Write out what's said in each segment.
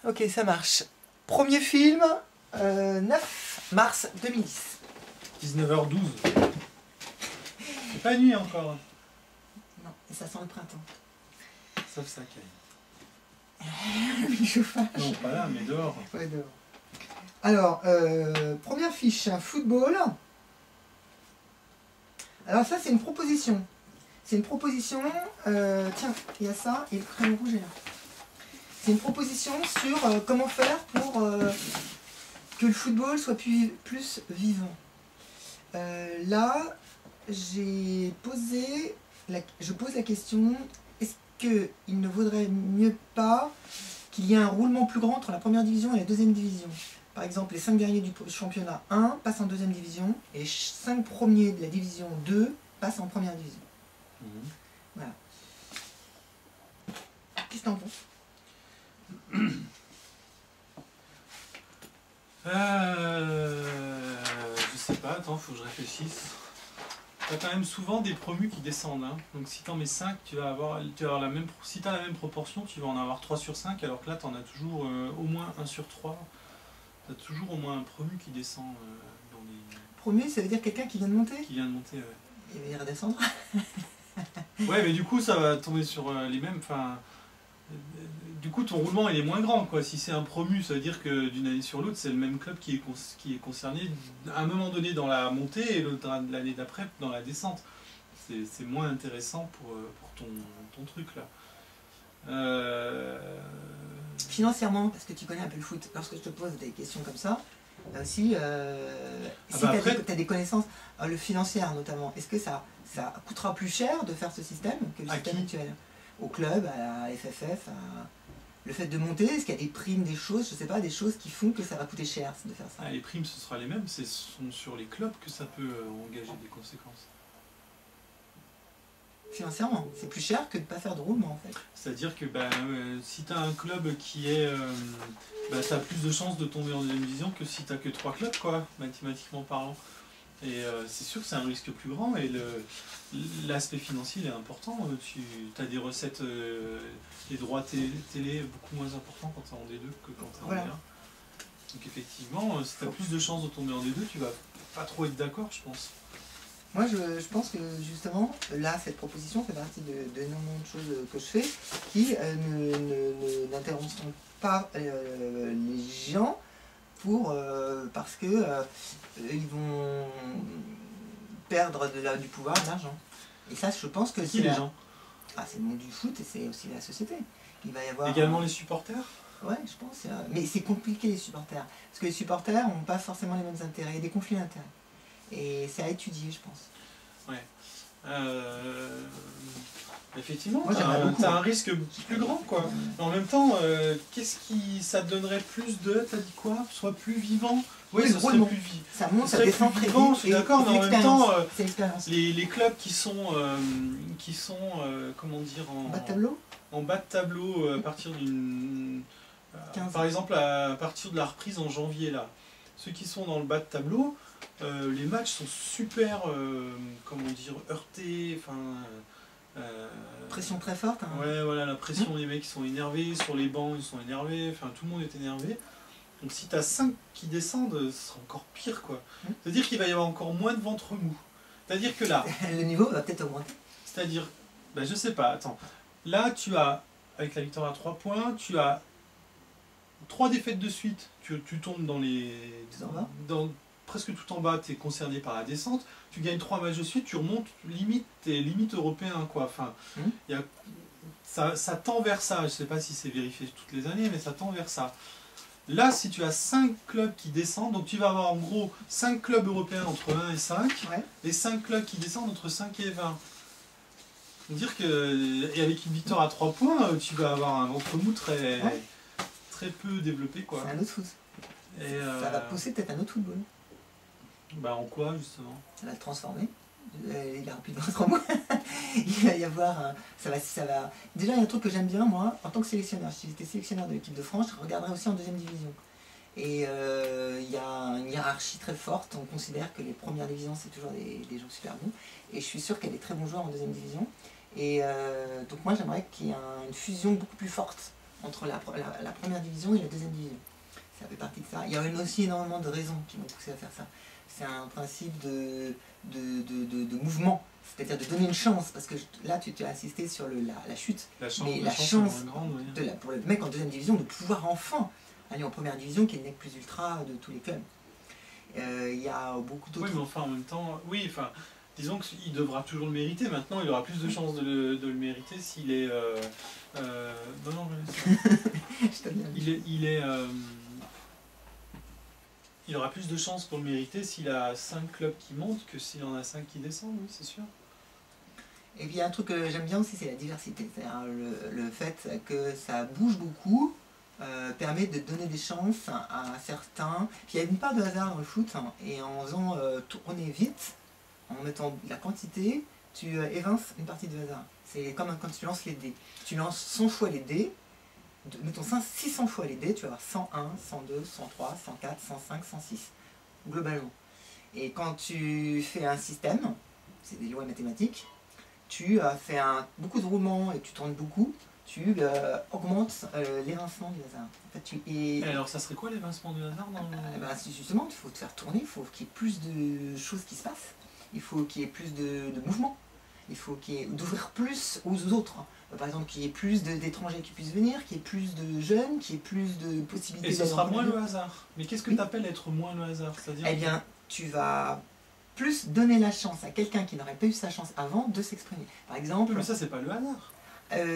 Ok, ça marche. Premier film, 9 mars 2010. 19h12. C'est pas nuit encore. Non, et ça sent le printemps. Sauf ça, Kay. Le chauffage. Non, pas là, mais dehors. Ouais, dehors. Alors, première fiche, football. Alors ça, c'est une proposition. C'est une proposition... tiens, il y a ça, et le crayon rouge est là. C'est une proposition sur comment faire pour que le football soit plus vivant. Là, je pose la question, est-ce qu'il ne vaudrait mieux pas qu'il y ait un roulement plus grand entre la première division et la deuxième division? Par exemple, les 5 derniers du championnat 1 passent en deuxième division et les 5 premiers de la division 2 passent en première division. Voilà. Qu'est-ce que t'en penses? Je sais pas, attends, faut que je réfléchisse. T'as quand même souvent des promus qui descendent, hein. Donc si t'en mets 5, tu vas avoir la même, si t'as la même proportion, tu vas en avoir 3 sur 5, alors que là t'en as toujours au moins 1 sur 3. T'as toujours au moins un promu qui descend dans les... Promu, ça veut dire quelqu'un qui vient de monter? Qui vient de monter, ouais. Il va y redescendre. Ouais, mais du coup ça va tomber sur les mêmes, enfin... Du coup, ton roulement il est moins grand, quoi. Si c'est un promu, ça veut dire que d'une année sur l'autre, c'est le même club qui est concerné à un moment donné dans la montée et l'année d'après dans la descente. C'est moins intéressant pour ton truc là. Financièrement, parce que tu connais un peu le foot, lorsque je te pose des questions comme ça, aussi, si tu as des connaissances, le financier notamment, est-ce que ça coûtera plus cher de faire ce système que le système actuel? Au club, à la FFF, le fait de monter, est-ce qu'il y a des primes, des choses, je sais pas, des choses qui font que ça va coûter cher de faire ça? Les primes, ce sera les mêmes, ce sont sur les clubs que ça peut engager des conséquences. Financièrement, c'est plus cher que de ne pas faire de roulement en fait. C'est-à-dire que si tu as un club qui est... tu as plus de chances de tomber en deuxième division que si tu n'as que 3 clubs, quoi, mathématiquement parlant. Et c'est sûr que c'est un risque plus grand et l'aspect financier il est important. Tu as des recettes, des droits télé beaucoup moins importants quand tu es en D2 que quand tu es en D1. Donc effectivement, si tu as plus de chances de tomber en D2, tu vas pas trop être d'accord, je pense. Moi je pense que justement, là cette proposition fait partie de énormément de choses que je fais qui n'interrompront pas les gens parce que ils vont perdre du pouvoir, de l'argent. Et ça, je pense que c'est les gens. Ah, c'est le monde du foot et c'est aussi la société. Il va y avoir également les supporters. Ouais, je pense. Mais c'est compliqué les supporters. Parce que les supporters n'ont pas forcément les mêmes intérêts. Il y a des conflits d'intérêts. Et c'est à étudier, je pense. Ouais. Effectivement, tu as un risque plus grand, quoi. Mais en même temps, qu'est-ce qui ça te donnerait plus de, t'as dit quoi? Soit plus vivant? Oui, ça serait plus vivant. Ça monte, ça descend très vite. Je suis d'accord, mais en même temps, les clubs qui sont comment dire, en bas de tableau à partir d'une... par exemple, à partir de la reprise en janvier, là. Ceux qui sont dans le bas de tableau, les matchs sont super, comment dire, heurtés, enfin... pression très forte. Hein. Ouais, voilà, la pression, les mecs sont énervés, sur les bancs ils sont énervés, enfin tout le monde est énervé. Donc si t'as 5 qui descendent, ce sera encore pire, quoi. C'est-à-dire qu'il va y avoir encore moins de ventre mou. C'est-à-dire que là... le niveau va peut-être augmenter. C'est-à-dire, je sais pas, attends. Là, tu as, avec la victoire à 3 points, tu as 3 défaites de suite. Tu tombes dans les... presque tout en bas, tu es concerné par la descente. Tu gagnes 3 matchs de suite, tu remontes limite, t'es limite européen, quoi. Enfin, ça tend vers ça. Je sais pas si c'est vérifié toutes les années, mais ça tend vers ça. Là, si tu as 5 clubs qui descendent, donc tu vas avoir en gros 5 clubs européens entre 1 et 5, et 5 clubs qui descendent entre 5 et 20. C'est-à-dire que, et avec une victoire à 3 points, tu vas avoir un ventre mou très peu développé, quoi. C'est un autre foot. Ça va pousser peut-être un autre football. En quoi, justement? Ça va le transformer. Il a plus de 23 mois. Il va y avoir... ça va... Déjà, il y a un truc que j'aime bien, moi, en tant que sélectionneur. Si j'étais sélectionneur de l'équipe de France, je regarderais aussi en deuxième division. Et il y a une hiérarchie très forte. On considère que les premières divisions, c'est toujours des gens super bons. Et je suis sûr qu'il y a des très bons joueurs en deuxième division. Et donc moi, j'aimerais qu'il y ait une fusion beaucoup plus forte entre la première division et la deuxième division. Ça fait partie de ça. Il y a aussi énormément de raisons qui m'ont poussé à faire ça. C'est un principe de mouvement, c'est-à-dire de donner une chance, parce que là tu as insisté sur la chute, mais la chance grande, oui. pour le mec en deuxième division de pouvoir enfin aller en première division, qui est le mec plus ultra de tous les clubs. Il y a beaucoup d'autres... Oui, mais enfin en même temps, oui, enfin, disons qu'il devra toujours le mériter. Maintenant, il aura plus de chances de le mériter s'il est... non, non, il aura plus de chances pour le mériter s'il a 5 clubs qui montent que s'il en a 5 qui descendent, oui, c'est sûr. Et puis il y a un truc que j'aime bien aussi, c'est la diversité. C'est-à-dire le fait que ça bouge beaucoup permet de donner des chances à certains. Puis il y a une part de hasard dans le foot, hein, et en faisant tourner vite, en mettant la quantité, tu évinces une partie de hasard. C'est comme quand tu lances les dés. Tu lances 100 fois les dés, mettons 600 fois les dés, tu vas avoir 101, 102, 103, 104, 105, 106, globalement. Et quand tu fais un système, c'est des lois mathématiques, tu fais beaucoup de roulements et tu tournes beaucoup, tu augmentes l'évincement du hasard. En fait, et alors ça serait quoi l'évincement du hasard dans justement, il faut te faire tourner, il faut qu'il y ait plus de choses qui se passent, il faut qu'il y ait plus de mouvements, il faut qu'il y ait d'ouvrir plus aux autres. Par exemple, qu'il y ait plus d'étrangers qui puissent venir, qu'il y ait plus de jeunes, qu'il y ait plus de possibilités. Et ce sera moins le hasard. Mais qu'est-ce que tu appelles être moins le hasard? Eh bien, tu vas plus donner la chance à quelqu'un qui n'aurait pas eu sa chance avant de s'exprimer. Par exemple... Mais ça, c'est pas le hasard.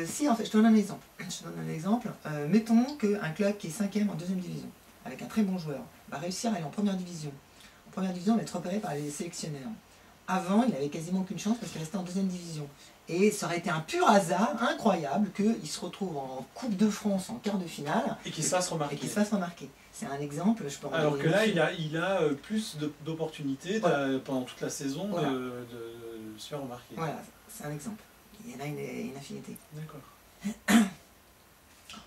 Si, en fait, je te donne un exemple. Mettons qu'un club qui est 5e en deuxième division, avec un très bon joueur, va réussir à aller en première division. En première division, il va être repéré par les sélectionneurs. Avant, il n'avait quasiment aucune chance parce qu'il restait en deuxième division. Et ça aurait été un pur hasard incroyable qu'il se retrouve en Coupe de France en quart de finale. Et qu'il se fasse remarquer. C'est un exemple. Je peux alors que là, il a plus d'opportunités pendant toute la saison de se faire remarquer. Voilà, c'est un exemple. Il y en a une affinité. D'accord.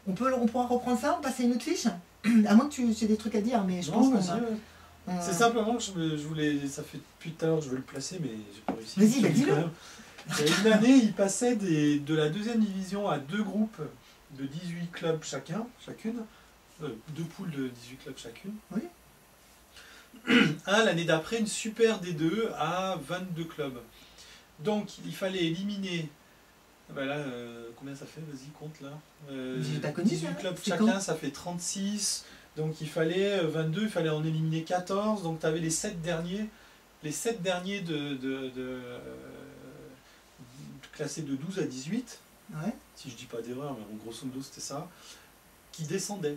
On pourra reprendre ça, on passe à une autre fiche. À moins que tu aies des trucs à dire, mais je pense qu'on c'est simplement que je voulais, ça fait depuis tout à l'heure que je veux le placer, mais j'ai pas réussi. Vas-y, dis-le. Il y a une année, il passait de la deuxième division à 2 groupes de 18 clubs chacune, 2 poules de 18 clubs chacune. Oui. L'année d'après, une super D2 à 22 clubs. Donc il fallait éliminer, là, combien ça fait? Vas-y, compte là. 18 clubs chacun, ça fait 36. Donc il fallait 22, il fallait en éliminer 14. Donc tu avais les 7 derniers. Les 7 derniers classés de 12 à 18. Ouais. Si je dis pas d'erreur, mais en grosso modo c'était ça. Qui descendaient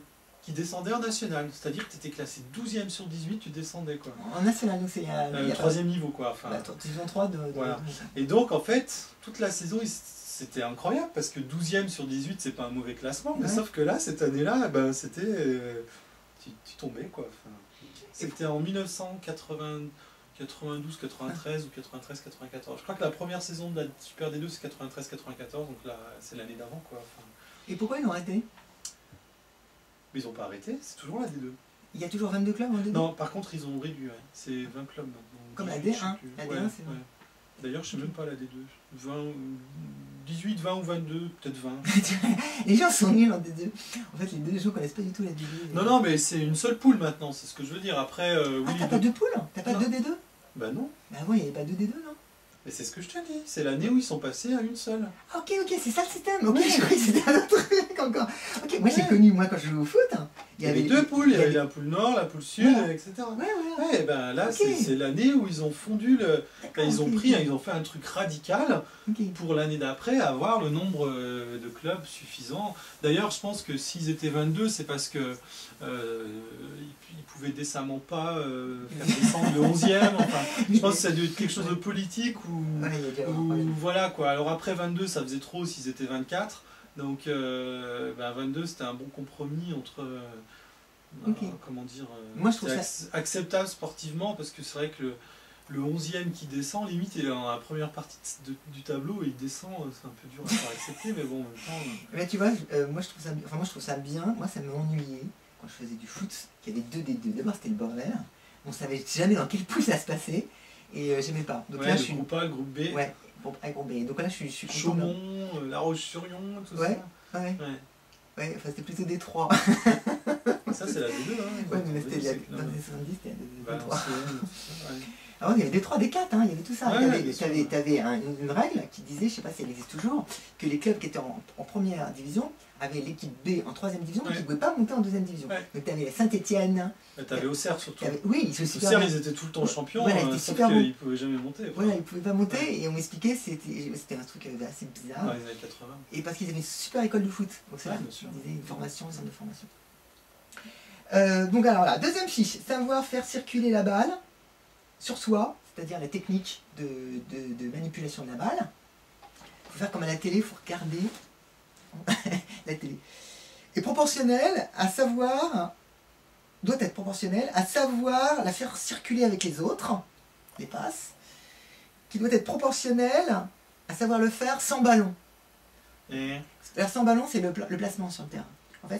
en national. C'est-à-dire que tu étais classé 12e sur 18, tu descendais quoi. En national, donc c'est... 3e niveau quoi. Enfin, division 3 voilà. Et donc en fait, toute la saison, c'était incroyable parce que 12e sur 18, c'est pas un mauvais classement. Mais sauf que là, cette année-là, c'était... tu tombais quoi. Enfin, c'était en 1992, 93 ou 93, 94. Je crois que la première saison de la Super D2 c'est 93, 94, donc là c'est l'année d'avant quoi. Enfin, et pourquoi ils l'ont arrêté? mais ils n'ont pas arrêté, c'est toujours la D2. Il y a toujours 22 clubs en D2? Non, par contre ils ont réduit, ouais. C'est 20 clubs maintenant. Comme la D1, la D1 c'est 20. D'ailleurs je sais même pas la D2. 18, 20 ou 22, peut-être 20. Les gens sont nuls en D2. En fait, les gens connaissent pas du tout la D2. Non, mais c'est une seule poule maintenant, c'est ce que je veux dire. Après, oui. T'as pas 2 poules? T'as pas 2 D2? Bah non. Bah ouais, il n'y avait pas 2 D2, non? Mais c'est ce que je te dis, c'est l'année où ils sont passés à une seule. Ah, ok, c'est ça le système. Ok, je croyais que c'était un autre truc encore. Ok, moi j'ai connu, quand je jouais au foot, il y avait 2 poules, il y avait la poule nord, la poule sud, etc. Ouais, ben là c'est l'année où ils ont fondu ils ont fait un truc radical pour l'année d'après avoir le nombre de clubs suffisant. D'ailleurs, je pense que s'ils étaient 22, c'est parce que ils pouvaient décemment pas faire descendre le 11e. Enfin, je pense que ça doit être quelque chose de politique ou voilà quoi. Alors après 22, ça faisait trop s'ils étaient 24. Donc 22 c'était un bon compromis entre comment dire, moi, je trouve ça acceptable sportivement, parce que c'est vrai que le 11e qui descend, limite il est dans la première partie du tableau et il descend, c'est un peu dur à faire accepter, mais bon en même temps... Mais tu vois, moi je trouve ça bien, moi ça m'ennuyait quand je faisais du foot, qu'il y avait 2 D2, d'abord c'était le bordel, on savait jamais dans quelle poule ça se passait, et j'aimais pas. Donc là, le groupe A, le groupe B. Ouais, groupe A, groupe B. Donc là je suis content. Chaumont, La Roche-sur-Yon, tout ça. Ouais. Ouais, enfin c'était plutôt D3. Ça, c'est la D2, hein. Ouais, mais c'était c'est- dans les années 70, c'était la D3. Valenciennes, tout ça, ouais. Alors, il y avait D3, D4, hein, il y avait tout ça. Ouais, bien sûr. T'avais une règle qui disait, je sais pas si elle existe toujours, que les clubs qui étaient en première division avaient l'équipe B en troisième division, mais qui ne pouvaient pas monter en deuxième division. Ouais. Donc t'avais Saint-Étienne. T'avais Auxerre surtout. Oui, ils se super Auxerre, bien. ils étaient tout le temps champions, Voilà, ils étaient sauf super bons. qu'ils ne pouvaient jamais monter. Quoi. Voilà, ils ne pouvaient pas monter et on m'expliquait c'était un truc assez bizarre. Dans les années 80. Et parce qu'ils avaient une super école de foot. Donc c'est Ouais, là, bien sûr. ils disaient une formation, une centre de formation. Donc alors voilà, deuxième fiche, savoir faire circuler la balle sur soi, c'est-à-dire la technique de manipulation de la balle. Il faut faire comme à la télé, il faut regarder la télé. Et proportionnel à savoir, doit être proportionnel à savoir la faire circuler avec les autres, les passes, qui doit être proportionnel à savoir le faire sans ballon. Et Sans ballon, c'est le placement sur le terrain. En fait,